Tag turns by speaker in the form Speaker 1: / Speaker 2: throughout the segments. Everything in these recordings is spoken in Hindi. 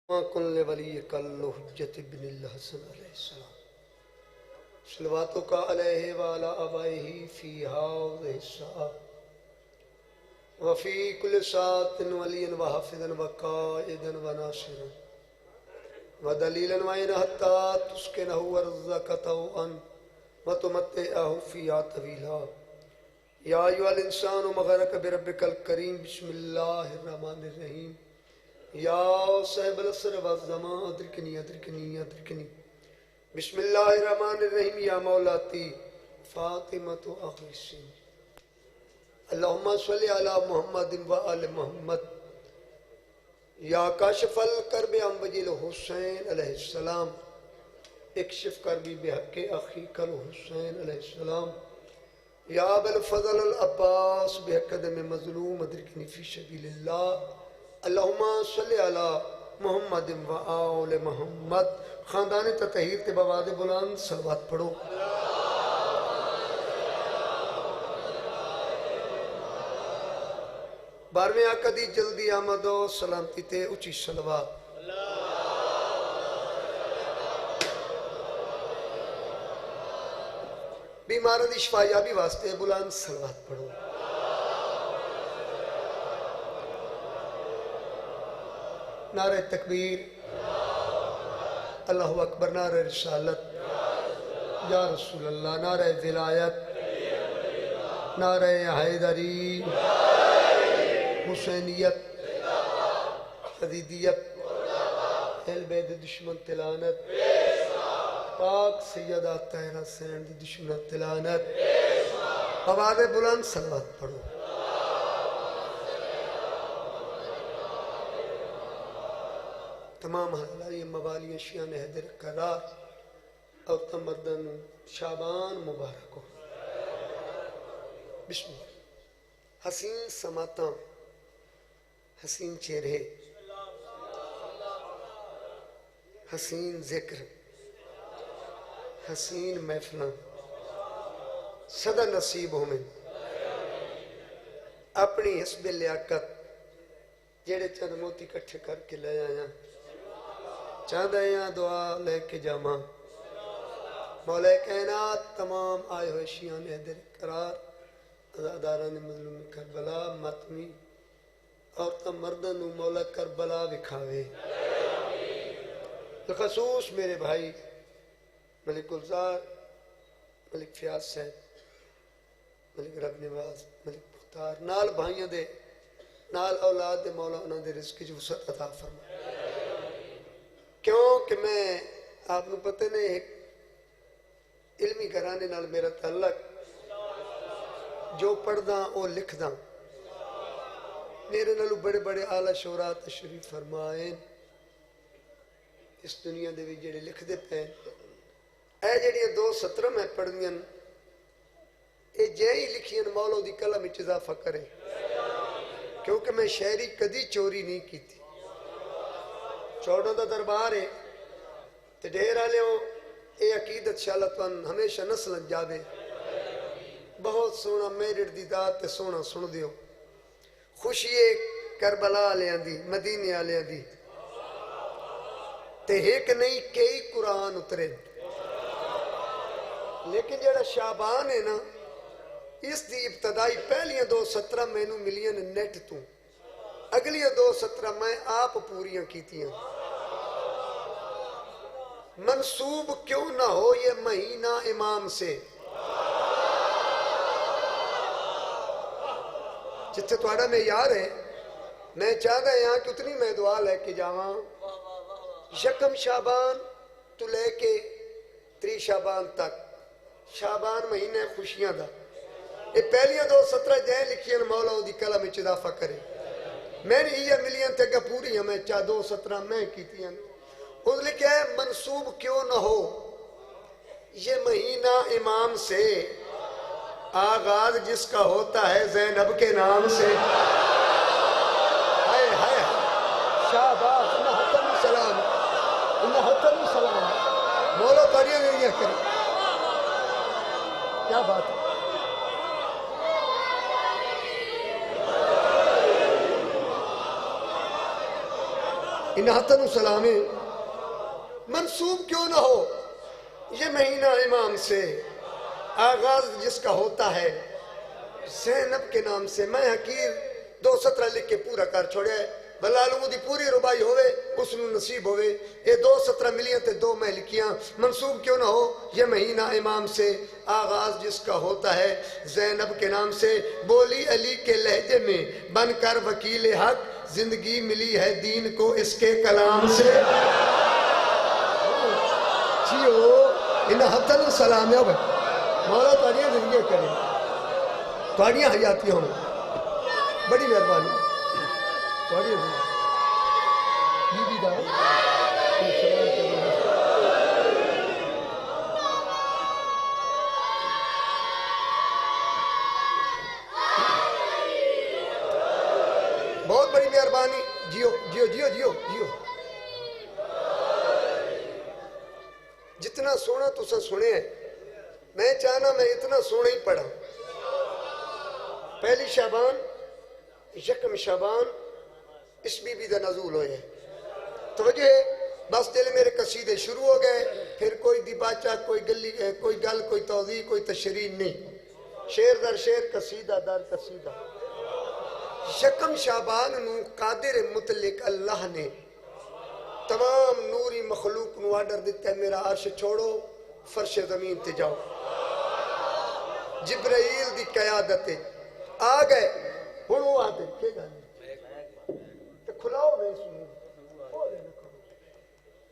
Speaker 1: कुल्ले वली कल्लु हुज्जत इब्निल हसन अलैहिस्सलाम सलवातु का अलैहि वाला अबैहि फी हाज़िहि हिस्सा वफ़ी कुल्ल सातिन वलियन व हाफ़िज़न व क़ाइदन व नासिरन व दलीलन व इन हत्ता तुस्किनहु अर्ज़क तौअन व तुमत्तिअहु फ़ीहा तवीला या अय्युहल इंसानु मग़रक बिरब्बिकल करीम बिस्मिल्लाहिर रहमानिर रहीम या साहिबल असर व ज़मान अदरिकनी अदरिकनी अदरिकनी बिस्मिल्लाहिर रहमानिर रहीम या मौलाती फ़ातिमतु अग़ीसिन अल्लाहुम्मा सल्लि अला मुहम्मदिन व आलि मुहम्मद या काशिफल कर्ब अम्बजिल हुसैन अलैहिस्सलाम इक्शिफ कर्बी बिहक़्क़ि अख़ीकल हुसैन अलैहिस्सलाम या अबल फ़ज़ल अल अब्बास बिहक़्क़ि मज़लूम अदरिकनी फ़ी सबीलिल्लाह अल्लाहुम्मा सल्लि अला मुहम्मदिन व आले मुहम्मद ख़ानदान ततहीर के बवाद बुलंद सलवात पढ़ो। बारहवें आका दी जल्दी आमदो सलामती ते उची सलवात। बीमार दी शिफायाबी वास्ते बुलंद सलवात पढ़ो। नारे तकबीर, अल्लाहु अकबर, नारे रिसालत या रसूल अल्लाह, नारे विलायत, नारे हैदरी, हुसैनियत, यज़ीदियत, अहले बैत दुश्मन तिलानत, पाक सैयदा तहरा हुसैन दी दुश्मन तिलानत। आवाज़ बुलंद सलवात पढ़ो। तमाम हज़रात मवाली शियान हैदर करार और तमदन शाबान मुबारक हो। बिस्मिल्लाह। हसीन समाता, हसीन चेहरे, हसीन जिक्र, हसीन महफिल सदा नसीब हो में अपनी हिस्बे लियाकत जेड़े चंद मोती इकट्ठे करके ले आया चाहते हैं दुआ लेके जावा। मौला कायनात तमाम आए हुए शियान हैदर करार अज़ादारान मज़लूम करबला मतमी और तम मर्दन मौला करबला विखावे। खसूस मेरे भाई मलिक गुलजार, मलिक फयाज साहब, मलिक रब निवाज, मलिक मुख्तार नाल भाइयों दे नाल औलाद दे मौला उन्हां दे रिज़्क़ च वसअत अता फरमा। क्योंकि मैं आपको पता नहीं एक इल्मी घराने नाल मेरा ताल्लुक जो पढ़दा वो लिखदा मेरे नालों बड़े बड़े आला शोरा तशरीफ फरमाए इस दुनिया दे विच जेड़े लिखदे पे ए जेड़ियां दो सतरां मैं पढ़दियां ये जे ही लिखियां मौला दी कलम विच इजाफा करे क्योंकि मैं शायरी कदी चोरी नहीं की। चौड़ा का दरबार है तो ढेर आलो ये अकीदत शालतवन हमेशा नस्ल जावे। बहुत सोहना मेरिट दी दात ते सोहना सुन दियो। खुशी करबला आलियां दी मदीने आलियां दी ते एक नहीं कई कुरान उतरे लेकिन जेड़ा शाबान है ना इसकी इब्तदाई पहलियां दो सतरां मैनू मिलियन नेट तू अगलियां दो सतरां मैं आप पूरियां कीतियां। मंसूब क्यों ना हो ये महीना इमाम से जिथे थोड़ा में यार है मैं चाहता यहाँ कि उतनी मैं दुआ लेके जावा। यकम शाबान तो लेके 3 शाबान तक शाबान महीने खुशियां दा ये पहलियां दो सतरां जै लिखियां मौला दी कलम विच इजाफा करे। मैंने ये मिलियन ते पूरी मैं चा 2 मैं कीतियां उस लिखा है मंसूब क्यों न हो ये महीना इमाम से आगाज जिसका होता है ज़ैनब के नाम से। हाय हाय शाबाश सलाम सलाम बोलो तारियां नहीं करे क्या बात है। इन इन हतन सलामे मंसूब क्यों ना हो ये महीना इमाम से, आगाज जिसका होता है ज़ैनब के नाम से। मैं हकीर 2:17 लिख के पूरा कर छोड़े, बलालू दी पूरी रुबाई होवे उसनु नसीब होवे। ये 2:17 मिलियन ते 2 मैं लिखियां, मंसूब क्यों ना हो ये महीना इमाम से, आगाज जिसका होता है ज़ैनब के नाम से। बोली अली के लहजे में बनकर वकील हक, जिंदगी मिली है दीन को इसके कलाम से। जियो इन हतन सलाम मौला ताड़ियां जिंदगी करे, ताड़ियां हयाती हो, बड़ी मेहरबानी ताड़ी बीबी दा बहुत बड़ी मेहरबानी। जियो जियो जियो जियो जियो। जितना सोना तुसा सुने मैं चाहना मैं इतना सोना ही पढ़ा। पहली शाबान यकम शाबान इस बीबी का नजूल हो जाए तो वजह बस दिल मेरे कसीदे शुरू हो गए, फिर कोई दिबाचा कोई गली कोई गल कोई तौज़ी कोई तशरीह नहीं, शेर दर शेर कसीदा दर कसीदा। यकम शाबान नू कादिर मुतलिक अल्लाह ने तमाम नूरी मखलूक नू आर्डर दिता है, मेरा अर्श छोड़ो फर्श जमीन ते जाओ। जिब्राइल दी क़यादत आ गए, हुण वो आते के गल ते खुलाओ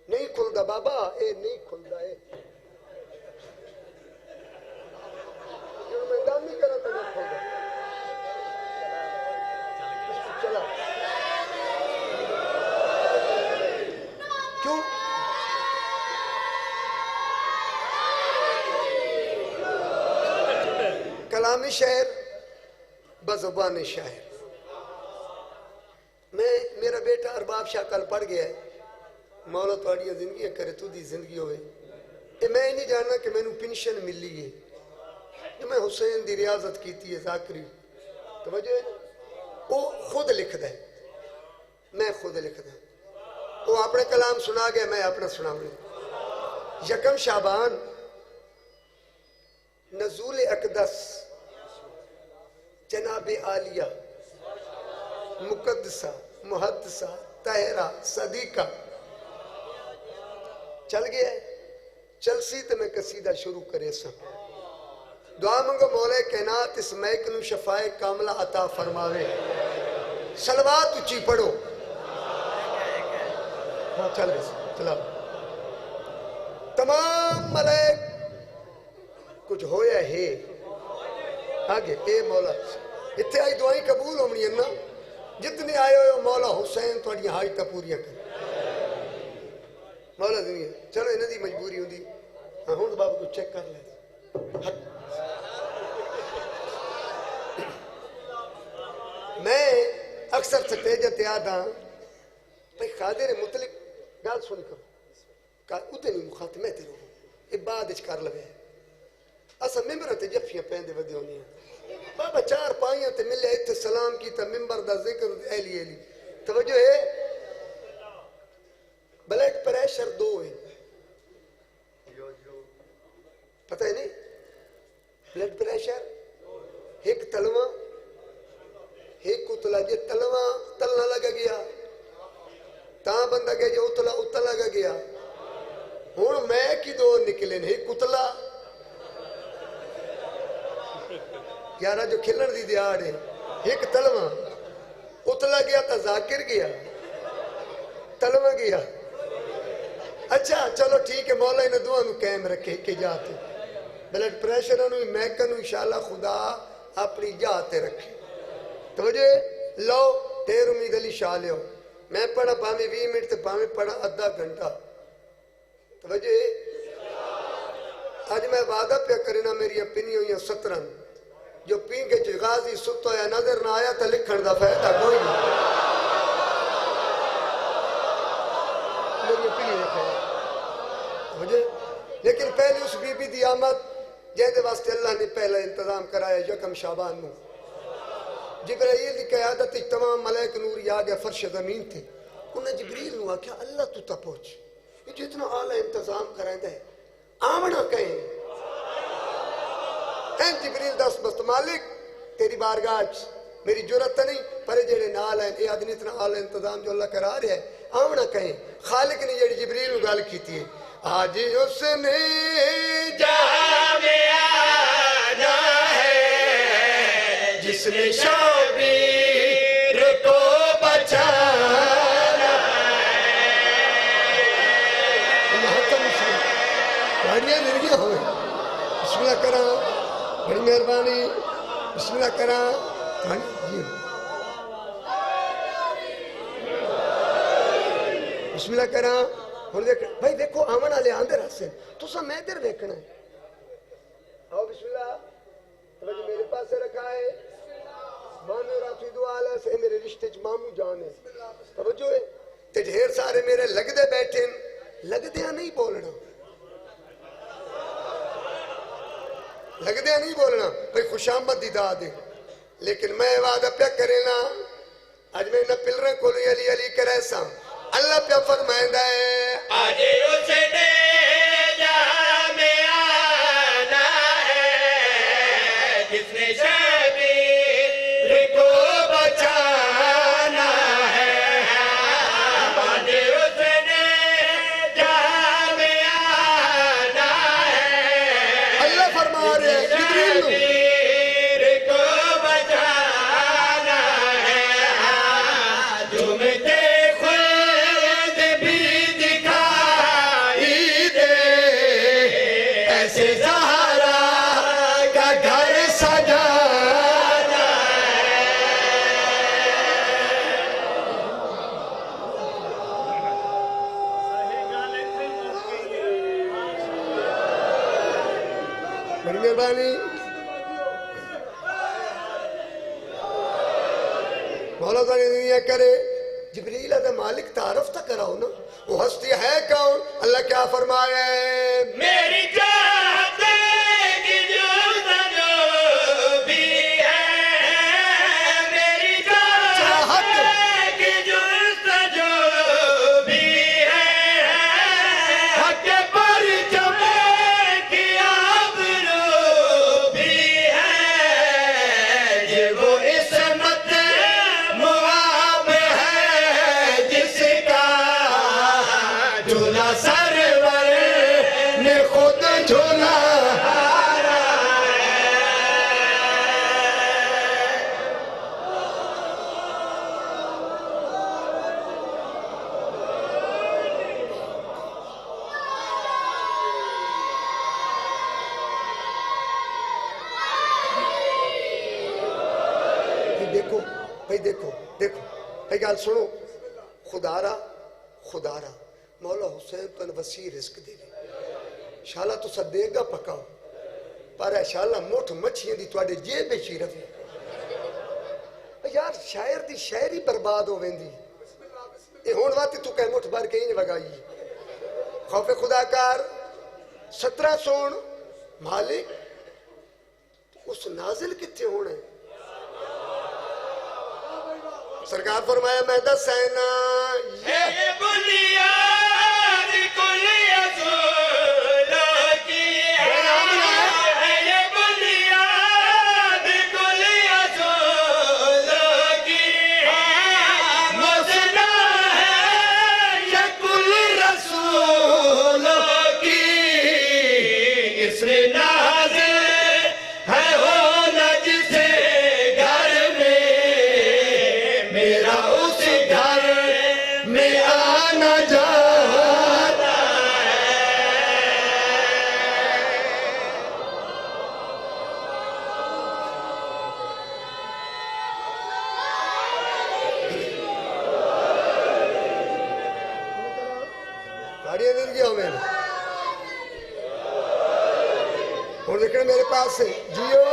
Speaker 1: नहीं खुलदा बाबा, ए नहीं खुलदा ए जो मैं दामी करा तो नहीं खुलदा। चला क्यों कलामी शायर बज़ुबान शायर। मैं मेरा बेटा अरबाब शाह कल पढ़ गया, मौला तुहाड़ियां जिंदगी करे तुदी जिंदगी होवे। मैं नहीं जानना कि मैनू पेंशन मिली है, जो मैं हुसैन दी रियाजत की है जाकरी तो वजह वो खुद लिखदा है, मैं खुद लिखदा। वो अपने कलाम सुना गया, मैं अपना सुनाऊंगा। यकम शाबान नजूल अकदस जनाब आलिया मुकद्दसा मुहद्दसा तहरा सदीका चल गया चलसी तो मैं कसीदा शुरू करे सा। दुआ मंगो मौले कैनात इस महक नू शफाए कामला अता फरमावे। सलवात उच्ची पढ़ो। हाँ चल चला। तमाम मलाइक कुछ होया है आगे ए मौला इतने आई दुआई कबूल होनी है ना। जितने आए हो मौला हुसैन थोड़ी हाजत पूरी कर मौला दुनिया। चलो इन्हों की मजबूरी होंगी। हाँ हूँ बाबू को चेक कर ले। मैं अक्सर स्टेज ते आता भाई कादिर मुतलिक गल सुन करो उते नहीं मुखातमे ते रहो ये बाद कर लवे। असा मिंबर ते जफियां पैंदे वधे होनी बाबा चार पाइयां ते मिले इत्थे सलाम की मिंबर दा जिक्र एली एली तवज्जो है। ब्लड प्रेशर 2 है पता है नहीं। ब्लड प्रेशर एक तलवा एक उतला जे तलवा तलना लगा गया ता बंदा के जो उतला उतला लगा गया। हुण मैं की 2 निकले ने एक उतला 11 जो खिलन दी दिहाड़ है एक तलवा उतला गया तो जाकिर गया तलवा गया। अच्छा चलो ठीक है मौला इन्हें दुआ कैम रखे के जाते ब्लड प्रेशर महकन इंशाअल्लाह खुदा अपनी जाते रखे। तो मुझे लो ढेर उम्मीद अली शाह लियो। मैं पढ़ा भावे 20 मिनट तो भावे पढ़ा आधा घंटा। तो वजह अज मैं वादा पे करना मेरी पिनी हुई 17 जो पी के गाजी सुत होया नजर ना आया तो लिखण का फायदा कोई नहीं। लेकिन पहले उस बीबी की आमद जैसे वास्ते अल्लाह ने पहला इंतजाम कराया यकम शाबान नू जिब्राइल की क़यादत तमाम मलाइक नूर आ गया फर्श जमीन थे उन्हें जिब्रील नु आख्या अल्लाह तू ता पहुंच ये जितना आला इंतजाम करांदा है आवना कहीं ऐ जिब्रील दस बस मालिक तेरी बारगाह मेरी जरूरत नहीं पर जेड़े नाल है ये आदमी इतना आला इंतजाम जो अल्लाह करा रहा है आवना कहीं खालिक ने जेड़ी जिब्रील नु गल कीती है आज उसने जहां में आना है जिसने शबीर को बचाना गाड़ियां निर्गिया हो बिस्मिल्लाह करा बड़ी मेहरबानी बिस्मिल्लाह करा बिस्मिल्लाह करा हुण देख भाई देखो आवन वाले आंदे रसे तुसा मैं इधर देखना है आओ बिस्मिल्लाह तो मेरे पास रखा है मानो राफी दुआला से मेरे रिश्ते च मामू जान है तवज्जो है ते ढेर सारे मेरे लगदे बैठे लगदे नहीं बोलना लगदे नहीं बोलना भाई खुशामद दी दाद है लेकिन मैं वादा पे करेना आज मैं न पिलरे कोली अली अली करे सा अल्लाह पे फरमांदा है आज उसने जहां में आना है जिसने शबीर को बचाना है आज उसने जहां में आना है अल्लाह फरमा रहे हैं जिब्रील को बचाना है झूमते मौला दुनिया करे जिब्रील अदा मालिक तारफ तो कराओ ना वो हस्ती है कौन अल्लाह क्या फरमाया मेरी चाहत की जो भी है मेरी चाहत की जो भी है हक पर जमे की आबरू भी है ये वो इसमत मुआब है जिसका झूला सरवर ने खुद झूला देखो भाई देखो देखो भाई गाल सुनो खुदारा खुदारा मौला हुसैन तन वसी रिस्क दे शाला तुसा देगा पकाओ पर शाला मुठ मच्छियां दी तुहाडे जेब विच ही रहे यार शायर दी शायरी बर्बाद हो वेंदी ए हुण वाती तू कह मुठ भर के ही वगाई खौफे खुदा कर 17 सोन मालिक उस नाजिल किथे होना है सरकार फरमाया मैं दसैना ये बुनियाद कुल असूलों की है ये बुनियाद कुल असूलों की मसना है ये कुल रसूलों की इसमें नाज़िल है होना जिसे घर में मेरा उस घर में आना जाता है गाड़ियां मिल गया मैंने और देखना मेरे पास से जियो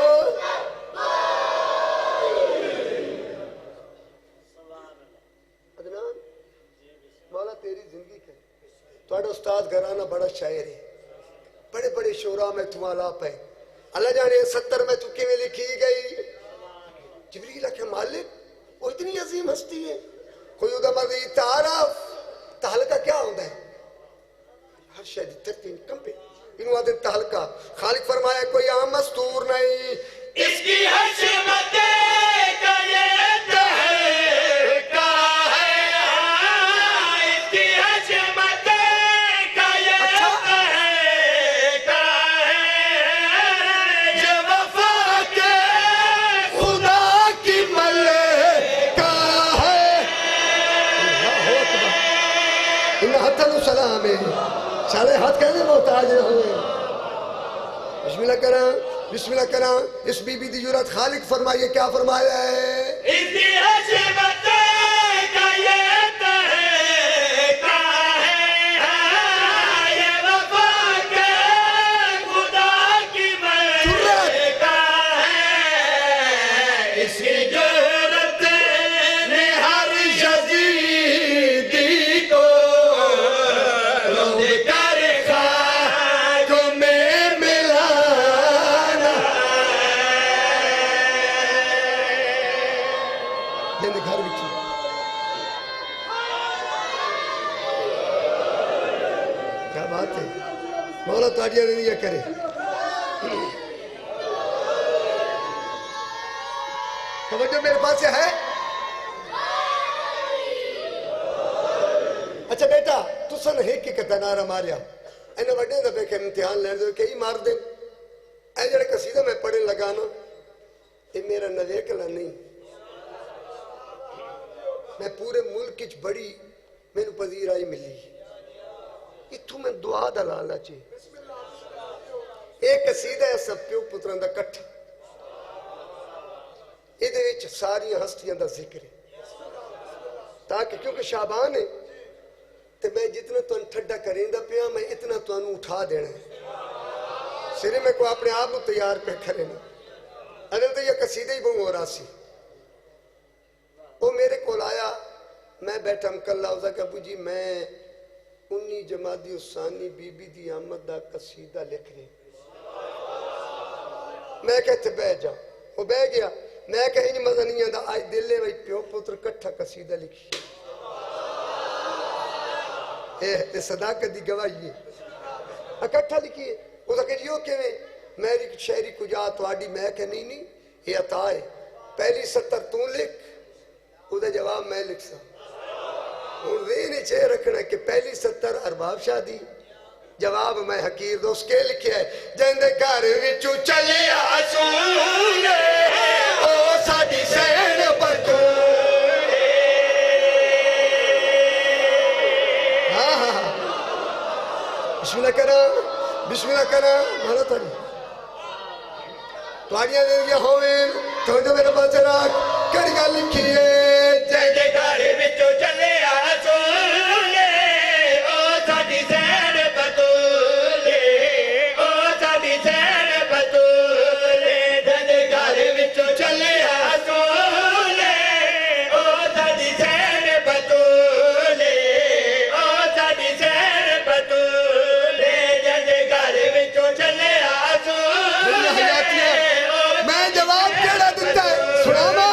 Speaker 1: मौला तेरी जिंदगी के थोड़ा उस्ताद घराना बड़ा शायर है बड़े बड़े शोरा में तू आलाप है अल्लाह जाने 70 में तू किवें लिखी गई जिब्रील के मालिक वो इतनी अजीम हस्ती है कोई उदा मर्जी तारफ तहलका क्या होता है हर शय दी धरती कंबे इनु आदे तहलका खालिक फरमाया कोई आम मस्तूर नहीं
Speaker 2: इसकी हशमत का ये तहलका है इसकी हशमत का ये तहलका है ये वफा के खुदा की मलका है
Speaker 1: इन हथन सलाम है सारे हाथ कहने मोहताज हुए बिस्मिल्लाह करा इस बीबी दी जुरत खालिक फरमाइए क्या फरमाया है
Speaker 2: इसकी हशमत का ये तहलका है ये वफा के खुदा की मलका है इसकी जुर्रत ने हर यजीदी को रोक कर खाक में मिलाना
Speaker 1: जिंद घर विच क्या बात है मौला ताड़ियां नहीं ये करे तवज्जो मेरे पास से है अच्छा बेटा तुसन एक एक नारा मारिया इन्हें वड्डे दफे के इम्तिहान लेने दो कई मार दे ए जेड़े कसीदा मैं पढ़ने लगा ना ये मेरा नवेकला नहीं मैं पूरे मुल्क च बड़ी मैनू पजीराई मिली इथों मैं दुआ दा लालच एक कसीदा है सब प्यो पुत्रां दा कट्ठा इहदे विच सारियां हस्तियां दा जिक्र है ताकि क्योंकि शाबान है ते मैं जितना तुहानू ठड्डा करेंदा पिया मैं इतना तुहानू उठा देना है सिरे में को अपने आप को तैयार पे करे ना अगर तो ये कसीदे ही बहु हो रहा सी वो मेरे को आया मैं बैठा कल उसका कि अबू जी मैं 19 जमादी उसानी बीबी दी आमद दा कसीदा लिख रही मैं कहते बह जा वो बह गया मैं कह इन मजा नहीं आता आज दिले भाई प्यो पुत्र कट्ठा कसीदा लिखी ए सदाकत दी गवाही है इकट्ठा लिखी है उसका कह यो किवें मेरी शायरी कुजा तुहाडी मैं कह नहीं ये अता है पहली 70 तू लिख उदा जवाब मैं लिख सा हुण ज़हन च रखना कि पहली 70 अरबाब शाह दी जवाब मैं हकीर दोस्त के लिखिया है जिंदे घर विचों चलिया सोने ओ साडी सैन बतूले हाँ हाँ हाँ बिस्मिल्लाह करा मानो थोड़ी तुहाड़ियां जिंदगियां होवे तो मेरे पास रख केड़ी गल लिखी है
Speaker 2: जिंदे घर विचों चलिया सोने ओ साडी सैन बतूले ओ साडी सैन बतूले जिंदे घर विचों चलिया सोने ओ साडी सैन बतूले ओ साडी सैन बतूले जिंदे घर विचों चलिया सोने
Speaker 1: मैं जवाब केड़ा दिता है सुनावा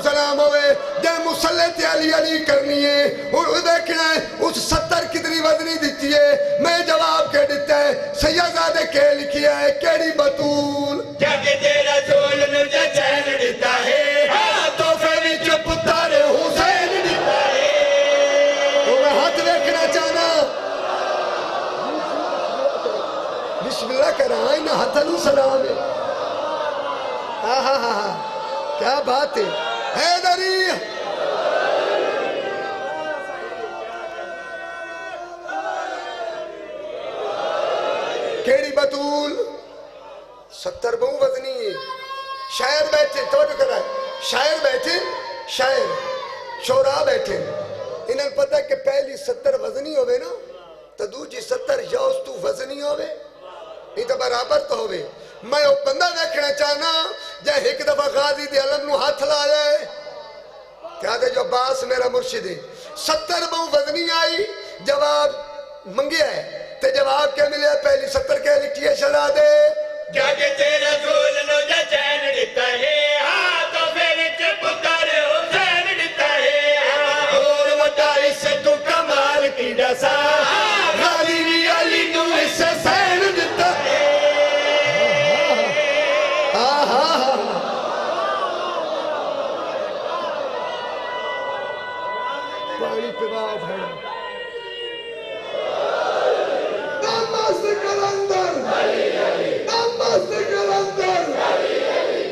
Speaker 1: सलाम होवे जे मुसल्ले ते अली अली करनी है और देखना है उस 70 कितनी वजनी दी है मैं जवाब के दिता है सैयदादे के लिखिया है केड़ी बतूल
Speaker 2: जग तेरा सोल नुजा चैन दिता है हां तोहफे विच पुत्र हुसैन दिता है
Speaker 1: ओ मैं हाथ देखना चाहना बिस्मिल्लाह करा इन हाथन सलाम है हां हां हां क्या बात है हैदरी केड़ी बतूल 70 बहु वजनी है शायर बैठे तो करा शायर बैठे शायर शोरा बैठे इन्हें पता कि पहली 70 वजनी होवे ना तो दूजी 70 या उस तू वजनी होवे नहीं तो बराबर तो होवे मैं वो बंदा देखना चाहना जे एक दफा गाजी दे अलम नु हाथ ला जाए क्या दे जो अब्बास मेरा मुर्शिद है 70 बहु वजनी आई जवाब मंगे है ते जवाब क्या मिले पहली 70 क्या लिखी है शहजादे
Speaker 2: जग तेरा रसूल नु चैन दिता है हां तोहफे विच पुत्र हुसैन दिता है और वड्डा इस तू कमाल की दसा गाली भी अली नु इस सैन दिता है
Speaker 1: पानी पिवाओ भाई
Speaker 3: नमस्ते कलंदर नमस्ते कलंदर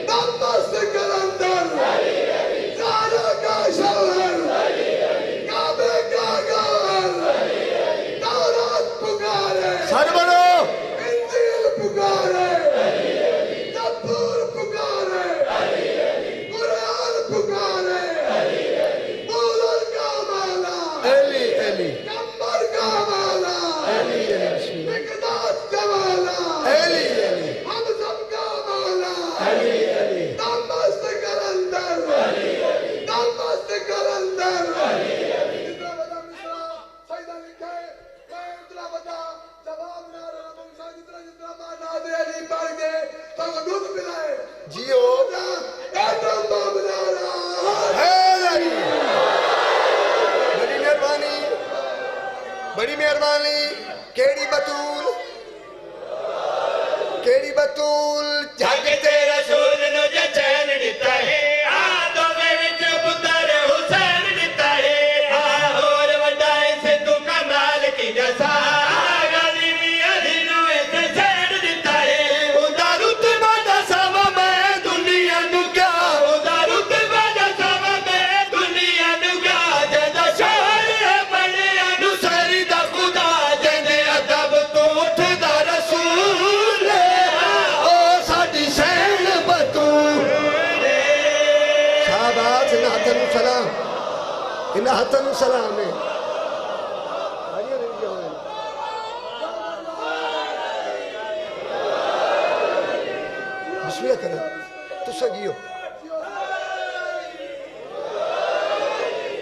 Speaker 3: नमस्ते कलंदर सारा का शहर काबे का गौहर तौरात पुकारे
Speaker 1: सर बोलो
Speaker 3: इंजील पुकारे जबूर पुकारे कुरान पुकारे बुलर का माला
Speaker 1: अली अली
Speaker 3: नंबर का माला
Speaker 1: अली अली
Speaker 3: मिकदार का माला
Speaker 1: अली अली
Speaker 3: हम सबका माला
Speaker 1: अली अली
Speaker 3: नमस्ते कलंदर नमस्ते कलंदर जितना बजा मिश्रा सईदा लिखे मैं उतना बजा जवाब ना रहा मुंसा जितना जितना माना दे अली पढ़ के तो दूध पिलाए
Speaker 1: जियो
Speaker 3: एटम बम ना रहा
Speaker 1: है नहीं बड़ी मेहरबानी केड़ी बतूल
Speaker 2: जग तेरा रसूल नु चैन दिता है हां तोहफे विच पुत्र हुसैन दिता है और वड्डा इस तू कमाल की दसा गाली भी अली नु इस सैन दिता है उदा रुतबा दसावा मैं दुनिया नु क्या उदा रुतबा दसावा मैं दुनिया नु क्या जदा शहर है बड़े अनुसारी दा खुदा जने अदब तो उठदा रसूल ओ साडी सैन बतूल
Speaker 1: शाबाश इन हतन सलाम है बिस्मिल्लाह करो तुसा गियो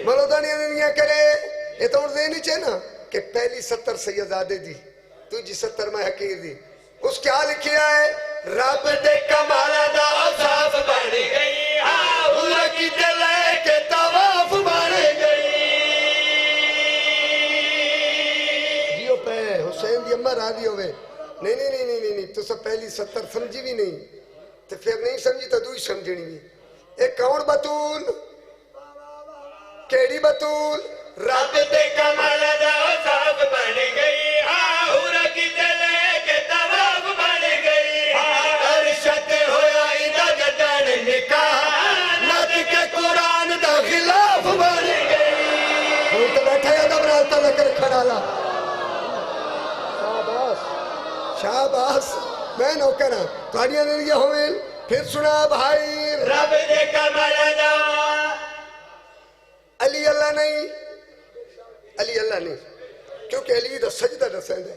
Speaker 1: मलोदानी ने करे ये तो उर्दे नहीं चाहिए ना कि पहली 70 सैयदादे दी तुझी 70 में हकीर दी उस क्या लिखा है
Speaker 2: रब दे कमाला दा औसाफ बन गई हुआ की दिले के तवाफ बन गई
Speaker 1: जियो पे हुसैन दी अम्मा राजी होवे नहीं तो सब पहली 70 समझी भी नहीं तो फिर नहीं समझी तो दूसरी समझनी भी एक कौन बतूल केड़ी बतूल
Speaker 2: रब दे कमाला दा औसाफ बन गई हुआ की दिले के तवाफ बन गई अरशद होया इदा जदन निकाह नद के कुरान दा खिलाफ बन गई
Speaker 1: हम तो बैठा है दबराता लेकर खड़ा ला शाबाश मैं नौकर हां तुहाडियां जिंदगी होवे फिर सुना भाई
Speaker 2: रब दे कमाला दा
Speaker 1: अली अल्लाह नहीं क्योंकि अली दा सजदा दसेंद है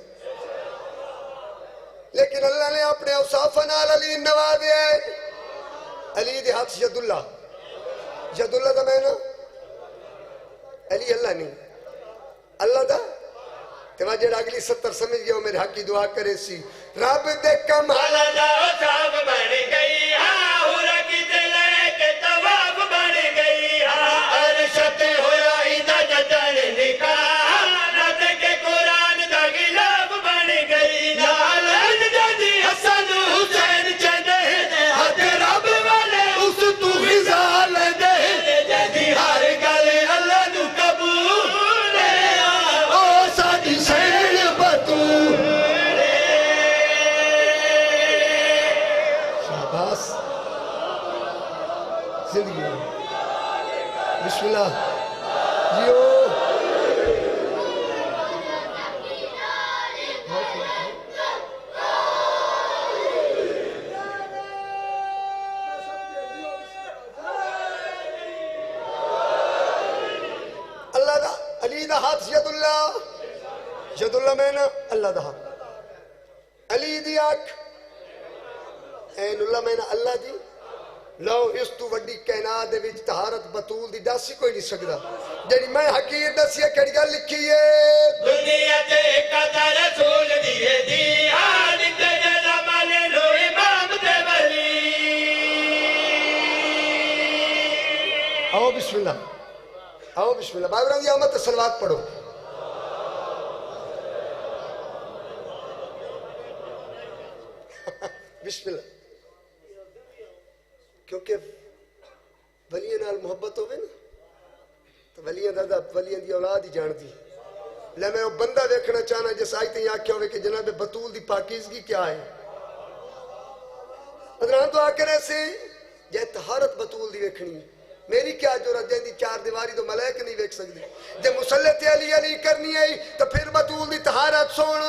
Speaker 1: लेकिन अल्लाह ने अपने औसाफ नाल अली नवाज़े अली दे हाथ यदुल्ला दा मैं ना अली अल्लाह नहीं अल्लाह दा ते मैं जेड़ा अगली 70 समझ गया मेरे हक की दुआ करे सी रब दे कमाल
Speaker 2: दा औसाफ बन गई हुआ की दिले के तवाफ बन गई अरशद होया इदा जदन निकाह नद के कुरान दा खिलाफ बन गई नालन जदी हसन हुसैन चंदे हद रब वाले उस तू फिजाल दे जदी हर गल अल्लाह नु कबूल ओ साडी सैन बतूल
Speaker 1: शाबाश जिंदगी बिस्मिल्लाह जियो अल्लाह दा अली दा हाथ यदुल्ला में ना अल्लाह दा हाथ अली दी आंख ऐनुल्लाह में ना अल्लाह दी लो इस तू वड्डी कायनात दे विच तहारत बतूल दी दस ही कोई नहीं सकदा जेड़ी मैं हकीर दसी है केड़ी गल लिखी है
Speaker 2: दुनिया ते कदा रसूल दिए दी हाल ते जमाने लो इमाम ते वली
Speaker 1: आओ बिस्मिल्लाह बाबरा दी आमद ते सलवात पढ़ो बिस्मिल्लाह क्योंकि वलियां नाल मोहब्बत होवे ना तो वलियां दा वलियां दी औलाद ही जानदी ले मैं वो बंदा देखना चाहना जिस आई ते आख्या होवे कि जनाब बतूल दी पाकीज़गी क्या है अदरान तो आके ऐसे जे तहारत बतूल दी देखनी मेरी क्या जरूरत है दी चार दीवारी तो मलाइक नहीं देख सकते जे मुसल्ले ते अली करनी है तो फिर बतूल दी तहारत सुन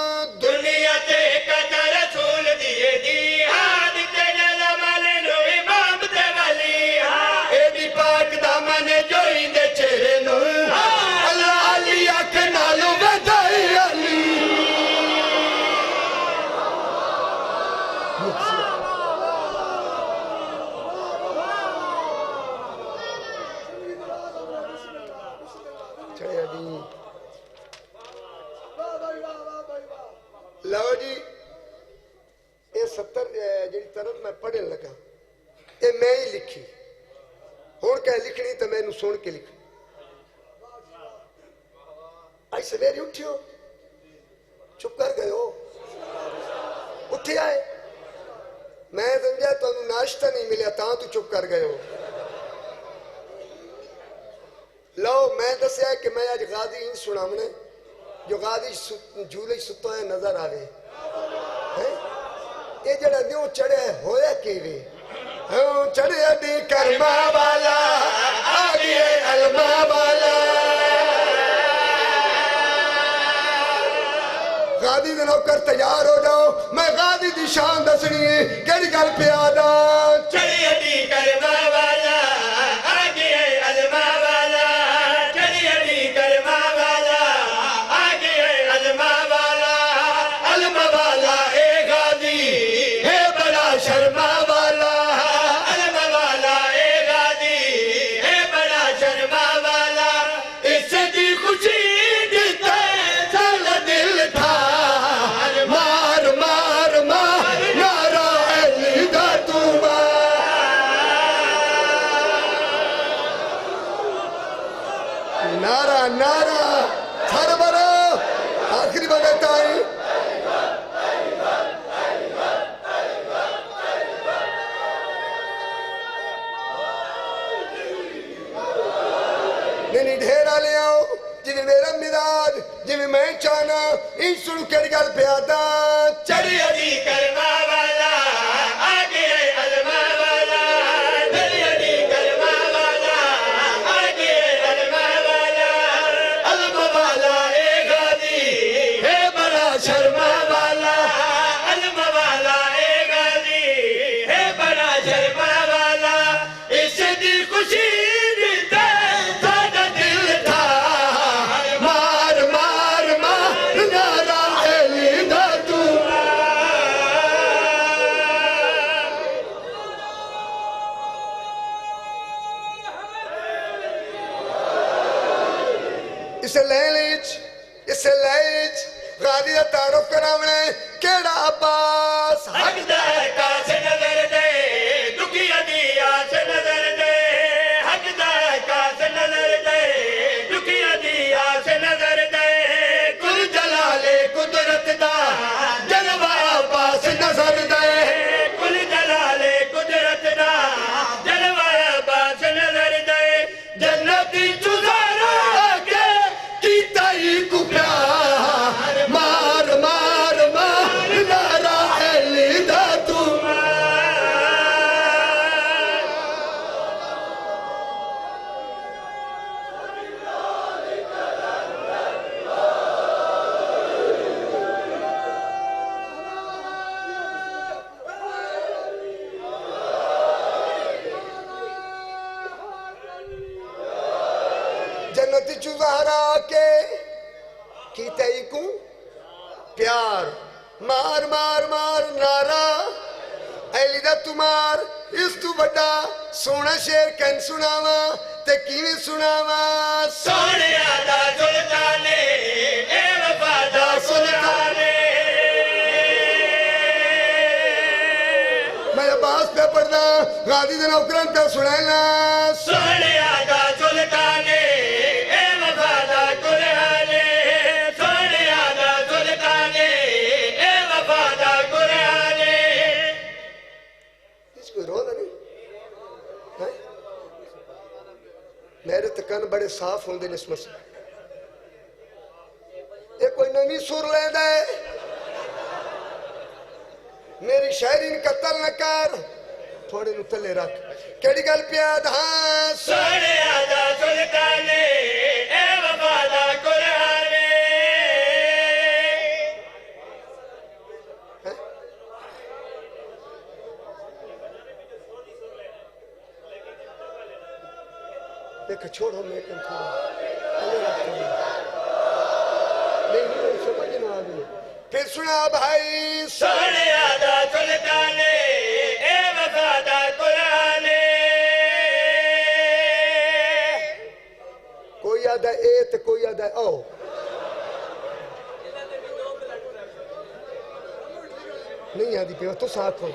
Speaker 2: दुनिया ते कदा रसूल दिए दी हाल ते जमाने लो इमाम ते वली ए दी पाक दामन जोई दे चेहरे नु
Speaker 1: अल्लाह अली अख नालों वधाई अली लो जी ये 70 जी तरफ मैं पढ़न लगा ये मैं ही लिखी हुण कह लिखनी तो मैनू सुन के लिख आई सवेरे उठियो चुप कर गए हो उठे आए मैं समझा तुम नाश्ता नहीं मिला ता तू चुप कर गए हो लो मैं दसिया कि मैं अज गाजी इंज सुनावने जो गाजी झूले सुतो है नजर आवे ये जड़ा न्यू चढ़े होया केवे चढ़े दी कर्मा वाला आ गए अलमा वाला गादी दे नौकर तैयार हो जाओ मैं गादी दी शान दसनी है केड़ी गल पे आदा
Speaker 2: चढ़ी दी कर्मा वाला आ गए अलमा वाला चढ़ी दी कर्मा वाला आ गए अलमा वाला अलमा वाला ए गादी है बड़ा शर्मा वाला अलमा वाला ए गादी है बड़ा शर्मा वाला इसकी खुशी दिते चल दिल था
Speaker 1: मार मार मार नारा अली दा तू नारा नारा हर बरो आखिरी बगता है नहीं ढेरा ले आओ जिਵੇਂ मेरा मिजाज जिਵੇਂ मैं चाहना इन सुन के गल प्यादा
Speaker 2: चढ़ी दी कर्मा वाला आ गए अलमा वाला चढ़ी दी कर्मा वाला आ गए अलमा वाला अलमा वाला ए गादी है बड़ा शर्मा वाला अलमा वाला ए गादी है बड़ा शर्मा वाला इसकी खुशी दिते साडा दिल था
Speaker 1: मार मार मार नारा अली दा तू इसे लैच गादी दा तारुफ करावना केड़ा अब्बास
Speaker 2: हकदा कास नजर दे दुखिया दी आस नजर दे हकदा कास नजर दे दुखिया दी आस नजर दे कुल जलाले कुदरत दा जलवा पास नजर दे कुल जलाले कुदरत दा जलवा पास नजर दे जन्नती चुजारा के कीता ही को प्यार
Speaker 1: मार मार मार नारा अली दा तू जन्नती चुजारा के कीता ही को प्यार मार मार मार नारा ऐली दा तुमार इस तू बड़ा सोना शेर कैन सुनावा ते किवें सुनावा
Speaker 2: सोने आदा सुल्ताने ए वफादा सुल्ताने
Speaker 1: मैं अब्बास पे पढ़दा गाजी दे नौकरां पे सुनाना
Speaker 2: सोने आदा सुल्ताने ए वफादा कुराने सोने आदा सुल्ताने ए वफादा कुराने
Speaker 1: इसको रोना नहीं हैं? मेरे तकन बड़े साफ होंगे इस मसले ये कोई नवी सुर लेंदा है मेरी शायरी ने कत्ल न कर थोड़े नु थले रख केड़ी गल पिया हाँ
Speaker 2: सोने आदा सुल्ताने ए वफादा कुराने
Speaker 1: देख छोड़ो मैं कम थोड़ा थले रख थोड़ा। नहीं समझ ना आ गई फिर सुना भाई
Speaker 2: सोने आदा सुल्ताने ए वफादा कुराने
Speaker 1: कोई आदा ए ते कोई आदा ओ नहीं आदि पे तो साथ हो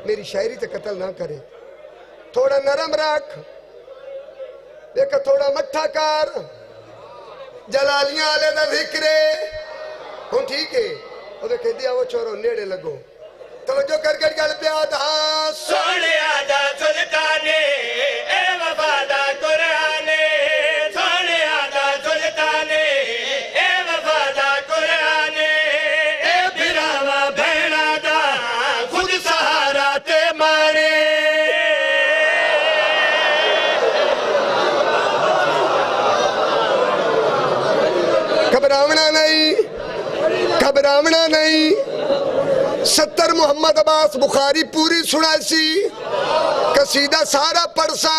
Speaker 1: मेरी शायरी ते कत्ल ना करे थोड़ा नरम रख देख थोड़ा मट्ठा कर जलालियां आले दा जिक्रे हुन ठीक है ओदे कहदी आओ छोरो नेड़े लगो तवज्जो कर गल प्याद हाँ
Speaker 2: सोने आदा सुल्ताने ए वफादा कुराने सोने आदा सुल्ताने ए वफादा कुराने ए बिरावा भैणा दा खुद सहारा ते मारे
Speaker 1: घबरावना नहीं 70 मोहम्मद अब्बास बुखारी पूरी सुनासी कसीदा सारा पढ़सा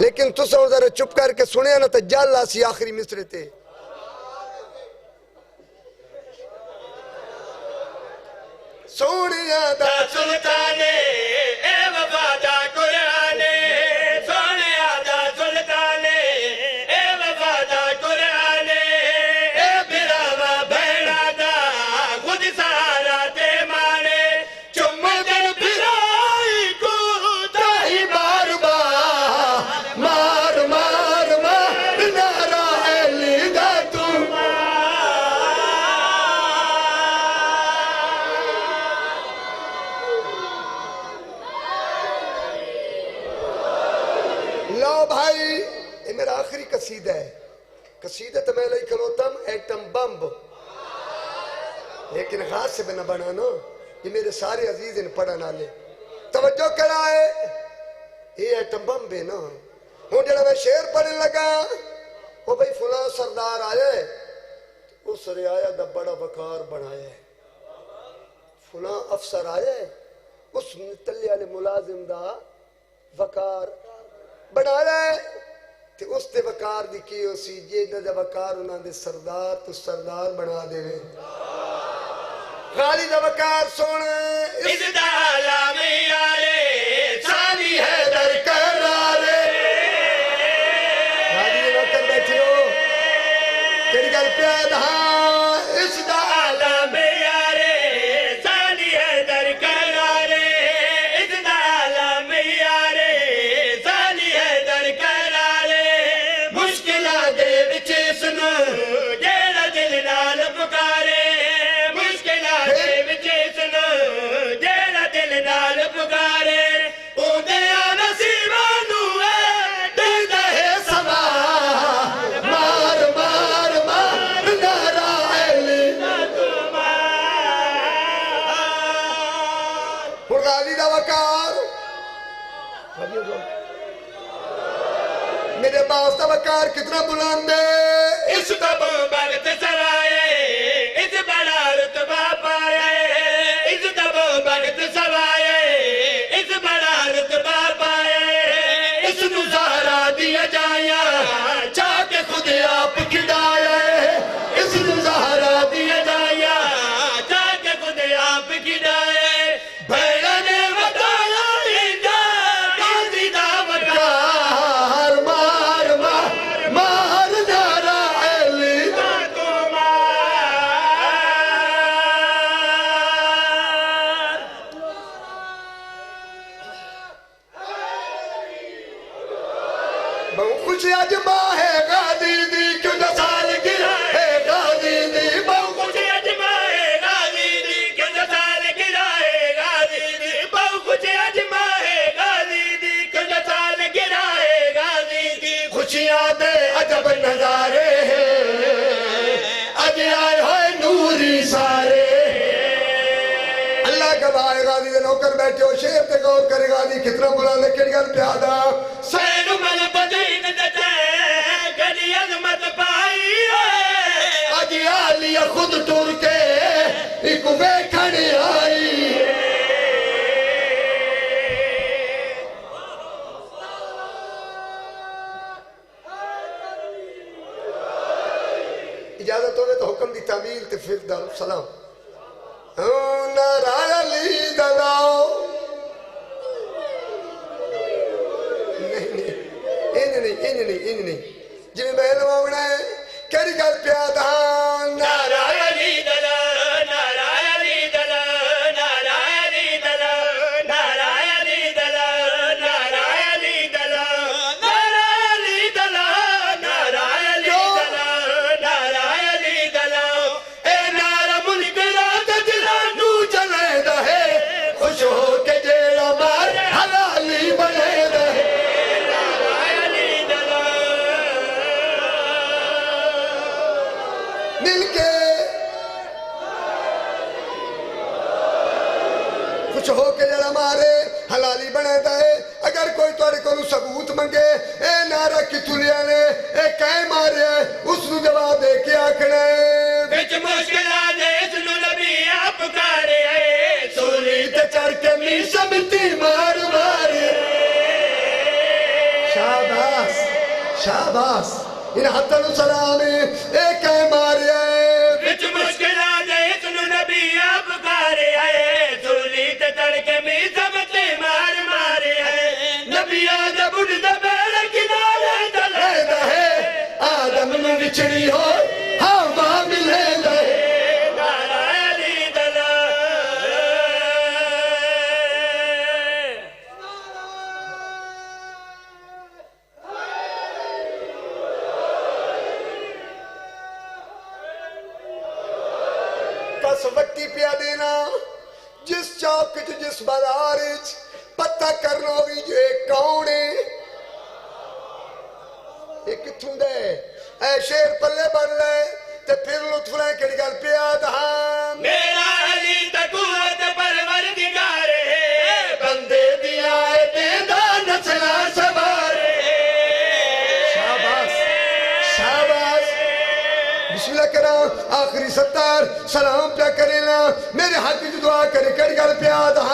Speaker 1: लेकिन तुसा जरा चुप करके सुने ना तो जल आसी आखिरी मिसरे ते सोने दा
Speaker 2: सुल्ताने ए वफादा कुराने सोने आदा सुल्ताने ए वफादा कुराने ए बिरावा भैणा दा खुद सहारा ते मारे चुम्मदन बिराई को ताही बार बार
Speaker 1: मार मार मार नारा ऐली दा लो भाई ये मेरा आखिरी कसीदा है कसीदा तो मैं लिख खलोतम एटम बम लेकिन खास से बिना बनाना ये मेरे सारे अजीज इन पढ़न वाले तवज्जो कराए ये एटम बम बे ना हूं जरा मैं शेर पढ़ने लगा वो भाई फुला सरदार आया उस रियाया दा बड़ा वकार बनाया फुला अफसर आया उस तले वाले मुलाजिम दा वकार बनाया ते उस ते वकार दी की उसी जे दा वकार उन्हां दे सरदार तो सरदार बना देवे गाली दा वकार सुन
Speaker 2: इस दाला में यारे साली है दर करारे
Speaker 1: गाली दे नौकर बैठे हो केड़ी गल प्याद हाँ इस
Speaker 2: दाला में यारे साली है दर करारे इस दाला में यारे साली है दर करारे मुश्किलां दे विच सुनो जेड़ा दिल नाल पुकारे मुश्किलां दे विच सुनो जेड़ा दिल नाल पुकारे ओदे नसीबां नू देंदा है समा
Speaker 1: मार मार मार नारा ऐली हुन गाली दा वकार मेरे बास दा वकार कितना बुलंद है
Speaker 2: इस तब भगत सराए इस बड़ा रुतबा पाए इस तब भगत सराए इस बड़ा रुतबा पाए इस मुजाहरा दिया जाया चाह के खुद आप खिलाए इस मुजाहरा दिया जाया चाह के खुद आप खिलाए भैया ने बताया
Speaker 1: अजमा है गाजी दी क्यों न साल गिरा है गाजी दी बहु
Speaker 2: कुछ अजमाए गाजी दी क्यों न साल गिराए गाजी दी बहु कुछ अजमाए गाजी दी क्यों न साल गिराए गाजी दी
Speaker 1: खुशियां दे अजब नजारे अज आए होए नूरी सारे अल्लाह गवाए गाजी दे नौकर बैठे हो शेर ते गौर करे गाजी कितना बुरा लेकिन गल प्यादा
Speaker 2: सैन मन बदीन दते गली अजमत पाई
Speaker 1: अज आलिया खुद टुर के एक वेखण आई इजाजत होवे तो हुक्म दी तामील ते फिर दारुल सलाम नारायण अली दलाओ नहीं जिवें मैं लवाउणा है केड़ी गल पिया दा
Speaker 2: नारायण अली दला नारायण अली दला नारायण अली दला नारायण अली दला नारायण अली दला नारायण अली दला नारायण अली दला नारायण अली दला ए नारा मुल्क रात दिला
Speaker 1: नू चलेदा है खुश हो के जेड़ा मार हलाली बनेदा है
Speaker 2: नारायण अली दला
Speaker 1: मिल के खुश हो के जरा मारे हलाली बनेदा है अगर कोई तुहाडे कोलों सबूत मंगे ए नारा किथों लिया ने ए कै मारिया उसनू जवाब दे के आखना है
Speaker 2: विच मुश्किलां दे इसनू नबी आप पुकारे
Speaker 1: सूली ते चढ़ के मी सबती मार मार शाबाश शाबाश इन हत्थों सलाम ए कै मारिया
Speaker 2: विच मुश्किलां दे इसनू नबी आप पुकारे सूली ते तड़के मी सबते मार मारे नबियां दे बुढ़ दे बेड़े किनारे
Speaker 1: लेदा है आदम नू विछड़ी हो हवा मिलेदा है
Speaker 2: नारायण अली दला
Speaker 1: कस वक्ती पिया देना जिस चौक च जिस बाजार च पता करना भी जे कौन है ये किथों दे ऐ शेर पल्ले बन ले ते फिर लुत्फ ले केड़ी गल पिया दा
Speaker 2: मेरा अली तकुवत परवरदिगार है
Speaker 1: बंदे दिया ए तेदा नचला सवारे शाबाश शाबाश बिस्मिल्लाह करा आखिरी सत्तार सलाम प्या करेला मेरे हाथ की दुआ करे केड़ी गल पिया दा